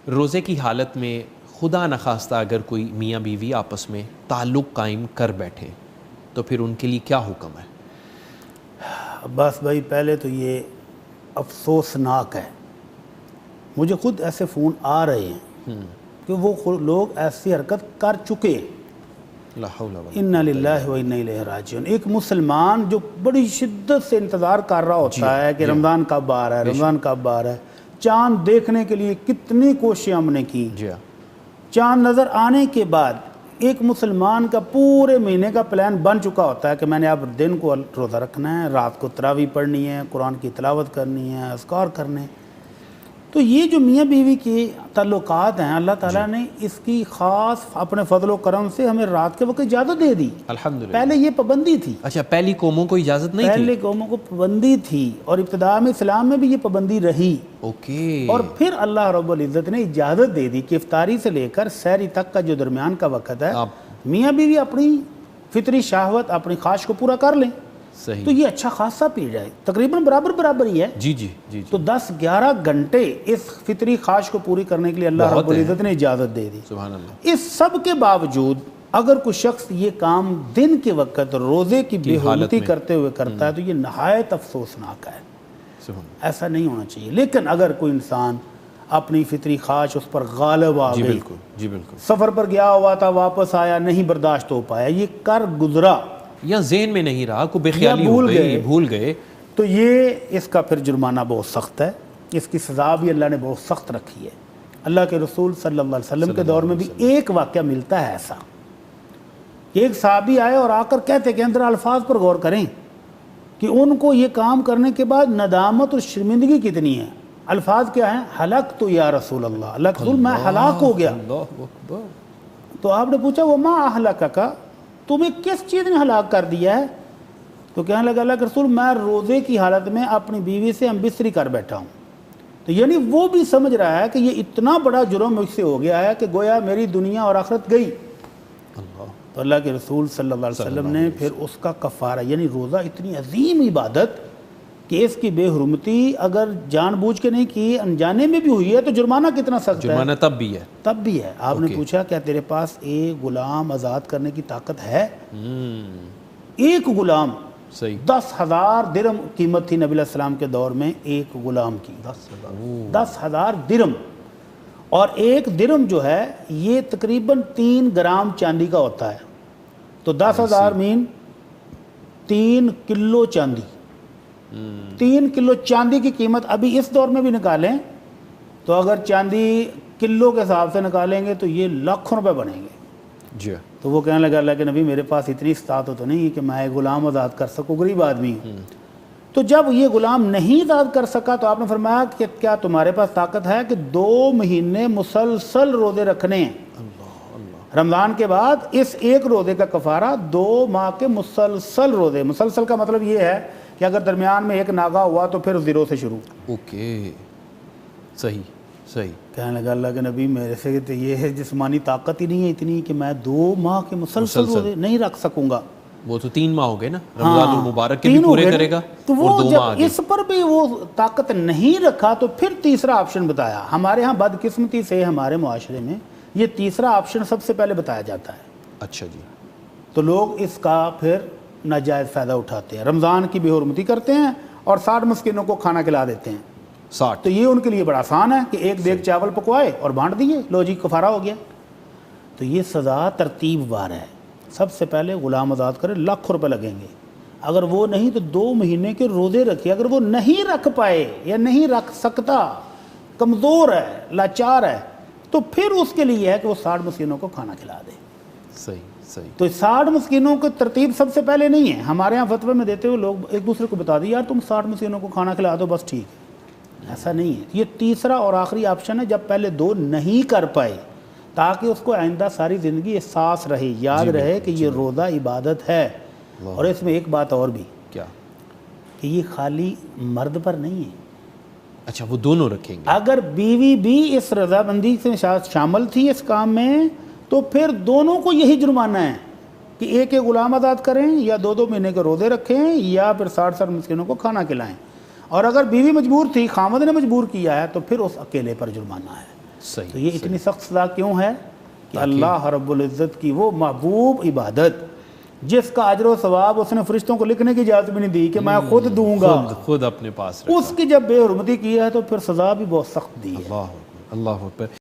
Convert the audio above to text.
روزے کی حالت میں خدا نخواستہ اگر کوئی میاں بیوی آپس میں تعلق قائم کر بیٹھے تو پھر ان کے لیے کیا حکم ہے؟ عباس بھائی پہلے تو یہ افسوسناک ہے، مجھے خود ایسے فون آ رہے ہیں کہ وہ لوگ ایسی حرکت کر چکے ہیں۔ لا حول ولا انا للہ و انا الیہ راجعون۔ ایک مسلمان جو بڑی شدت سے انتظار کر رہا ہوتا ہے کہ رمضان کب آ رہا ہے، رمضان کب آ رہا ہے، چاند دیکھنے کے لیے کتنی کوششیں ہم نے کی، چاند نظر آنے کے بعد ایک مسلمان کا پورے مہینے کا پلان بن چکا ہوتا ہے کہ میں نے اب دن کو روزہ رکھنا ہے، رات کو تراویح پڑھنی ہے، قرآن کی تلاوت کرنی ہے، اذکار کرنے۔ تو یہ جو میاں بیوی کے تعلقات ہیں، اللہ تعالیٰ نے اس کی خاص اپنے فضل و کرم سے ہمیں رات کے وقت اجازت دے دی۔ الحمدللہ۔ پہلے یہ پابندی تھی، اچھا پہلی قوموں کو اجازت نہیں تھی؟ پہلے قوموں کو پابندی تھی، اور ابتداء میں اسلام میں بھی یہ پابندی رہی۔ اوکے۔ اور پھر اللہ رب العزت نے اجازت دے دی کہ افطاری سے لے کر سحری تک کا جو درمیان کا وقت ہے میاں بیوی اپنی فطری شہوت، اپنی خواہش کو پورا کر لیں۔ صحیح۔ تو یہ اچھا خاصا پیریڈ ہے، تقریباً برابر ہی ہے۔ جی جی جی۔ تو 10-11 گھنٹے اس فطری خواہش کو پوری کرنے کے لیے اللہ رب العزت نے اجازت دے دی۔ سبحان اللہ۔ اس سب کے باوجود اگر کوئی شخص یہ کام دن کے وقت روزے کی بے حرمتی کرتے ہوئے کرتا ہے تو یہ نہایت افسوسناک ہے، ایسا نہیں ہونا چاہیے۔ لیکن اگر کوئی انسان اپنی فطری خواہش اس پر غالب آ گئی، جی بالکل، سفر پر گیا ہوا تھا، واپس آیا، نہیں برداشت ہو پایا، یہ کر گزرا یا ذہن میں نہیں رہا، کوئی بے خیالی ہو گئی، بھول گئے، تو یہ اس کا پھر جرمانہ بہت سخت ہے، اس کی سزا بھی اللہ نے بہت سخت رکھی ہے۔ اللہ کے رسول صلی اللہ علیہ وسلم کے دور میں بھی ایک واقعہ ملتا ہے ایسا کہ ایک صحابی آئے اور آ کر کہتے کہ اندر الفاظ پر غور کریں کہ ان کو یہ کام کرنے کے بعد ندامت اور شرمندگی کتنی ہے۔ الفاظ کیا ہیں؟ ہلاک تو یا رسول اللہ، اللہ کے رسول میں ہلاک ہو گیا۔ تو آپ نے پوچھا وہ ما اہلکک، تمہیں کس چیز نے ہلاک کر دیا ہے؟ تو کہنے لگا اللہ کے رسول میں روزے کی حالت میں اپنی بیوی سے ہم بستری کر بیٹھا ہوں۔ تو یعنی وہ بھی سمجھ رہا ہے کہ یہ اتنا بڑا جرم مجھ سے ہو گیا ہے کہ گویا میری دنیا اور آخرت گئی۔ تو اللہ کے رسول صلی اللہ علیہ وسلم نے پھر اس کا کفارہ، یعنی روزہ اتنی عظیم عبادت کہ اس کی بے حرمتی اگر جان بوجھ کے نہیں کی، انجانے میں بھی ہوئی ہے تو جرمانہ کتنا سخت ہے؟ جرمانہ تب بھی ہے۔ آپ نے پوچھا کیا تیرے پاس ایک غلام آزاد کرنے کی طاقت ہے؟ ایک غلام، 10,000 درہم قیمت تھی نبی علیہ السلام کے دور میں ایک غلام کی، 10,000 درہم۔ اور ایک درہم جو ہے یہ تقریباً 3 گرام چاندی کا ہوتا ہے، تو 10,000 مین 3 کلو چاندی، 3 کلو چاندی کی قیمت ابھی اس دور میں بھی نکالیں تو اگر چاندی کلو کے حساب سے نکالیں گے تو یہ لاکھوں روپے بنیں گے۔ جی۔ تو وہ کہنے لگا اللہ کے نبی میرے پاس اتنی استطاعت تو نہیں کہ میں ایک غلام آزاد کر سکوں، غریب آدمی ہوں۔ تو جب یہ غلام نہیں آزاد کر سکا تو آپ نے فرمایا کہ کیا تمہارے پاس طاقت ہے کہ 2 مہینے مسلسل روزے رکھنے ہیں؟ رمضان کے بعد اس ایک روزے کا کفارہ 2 ماہ کے مسلسل روزے۔ مسلسل کا مطلب یہ ہے کہ اگر درمیان میں ایک ناغہ ہوا تو پھر 0 سے شروع۔ اوکے، صحیح۔ کہنے لگا اللہ کے نبی میرے سے تو یہ ہے جسمانی طاقت ہی نہیں ہے اتنی کہ میں 2 ماہ کے مسلسل روزے نہیں رکھ سکوں گا۔ وہ تو 3 ماہ ہو گئے نا، رمضان المبارک کے بھی پورے کرے گا، تو وہ جب اس پر بھی وہ طاقت نہیں رکھا تو پھر تیسرا آپشن بتایا۔ ہمارے ہاں بدقسمتی سے ہمارے معاشرے میں یہ تیسرا آپشن سب سے پہلے بتایا جاتا ہے۔ اچھا جی۔ تو لوگ اس کا پھر ناجائز فائدہ اٹھاتے ہیں، رمضان کی بے حرمتی کرتے ہیں اور 60 مسکینوں کو کھانا کھلا دیتے ہیں۔ 60 تو یہ ان کے لیے بڑا آسان ہے کہ ایک دیگ چاول پکوائے اور بانٹ دیے، لو جی کفارہ ہو گیا۔ تو یہ سزا ترتیب وار ہے، سب سے پہلے غلام آزاد کرے، لاکھوں روپے لگیں گے۔ اگر وہ نہیں تو 2 مہینے کے روزے رکھے، اگر وہ نہیں رکھ پائے یا نہیں رکھ سکتا، کمزور ہے، لاچار ہے، تو پھر اس کے لیے ہے کہ وہ 60 مسکینوں کو کھانا کھلا دے۔ صحیح۔ تو 60 مسکینوں کی ترتیب سب سے پہلے نہیں ہے، ہمارے ہاں فتوے میں دیتے ہوئے لوگ ایک دوسرے کو بتا دی یار تم 60 مسکینوں کو کھانا کھلا دو بس ٹھیک ہے، ایسا نہیں ہے۔ یہ تیسرا اور آخری آپشن ہے جب پہلے 2 نہیں کر پائے، تاکہ اس کو آئندہ ساری زندگی احساس رہے، یاد رہے کہ یہ روزہ عبادت ہے۔ اور اس میں ایک بات اور بھی، کیا کہ یہ خالی مرد پر نہیں ہے۔ اچھا، وہ دونوں رکھیں گے۔ اگر بیوی بھی اس رضامندی سے شامل تھی اس کام میں تو پھر دونوں کو یہی جرمانہ ہے کہ ایک غلام آزاد کریں یا 2 مہینے کے روزے رکھیں یا پھر 60 مسکینوں کو کھانا کھلائیں۔ اور اگر بیوی مجبور تھی، خامد نے مجبور کیا ہے، تو پھر اس اکیلے پر جرمانہ ہے۔ صحیح تو یہ اتنی سخت سزا کیوں ہے کہ اللہ رب العزت کی وہ محبوب عبادت جس کا اجر و ثواب اس نے فرشتوں کو لکھنے کی اجازت بھی نہیں دی کہ میں خود دوں گا، خود اپنے پاس اس کی جب بے حرمتی کی ہے تو پھر سزا بھی بہت سخت دی ہے۔ اللہ اکبر